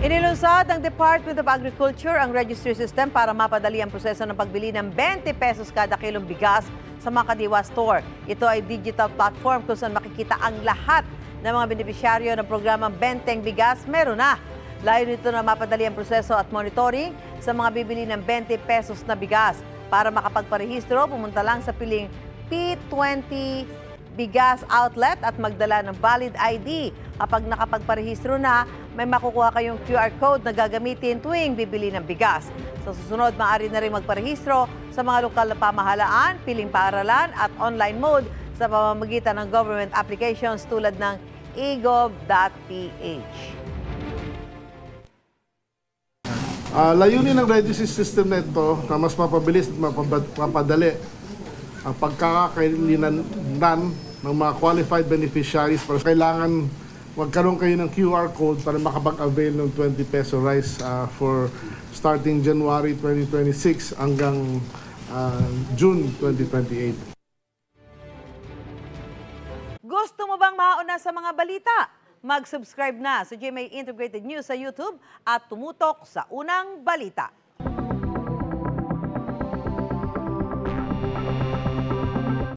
Inilunsad ng Department of Agriculture ang registry system para mapadali ang proseso ng pagbili ng 20 pesos kada kilong bigas sa mga Kadiwa Store. Ito ay digital platform kung saan makikita ang lahat ng mga benepisyaryo ng programang Benteng Bigas. Meron na. Layo nito na mapadali ang proseso at monitoring sa mga bibili ng 20 pesos na bigas. Para makapagparehistro, pumunta lang sa piling P20 Bigas Outlet at magdala ng valid ID. Kapag nakapagparehistro na, may makukuha kayong QR code na gagamitin tuwing bibili ng bigas. Sa susunod, maaari na rin magparehistro sa mga lokal na pamahalaan, piling paaralan at online mode sa pamamagitan ng government applications tulad ng egov.ph. Layunin ng registry system na ito na mas mapabilis at mapadali ang pagkakailangan ng mga qualified beneficiaries. Pero kailangan magkaroon kayo ng QR code para makapag-avail ng 20 peso rice for starting January 2026 hanggang June 2028. Gusto mo bang mauna sa mga balita? Mag-subscribe na sa GMA Integrated News sa YouTube at tumutok sa unang balita.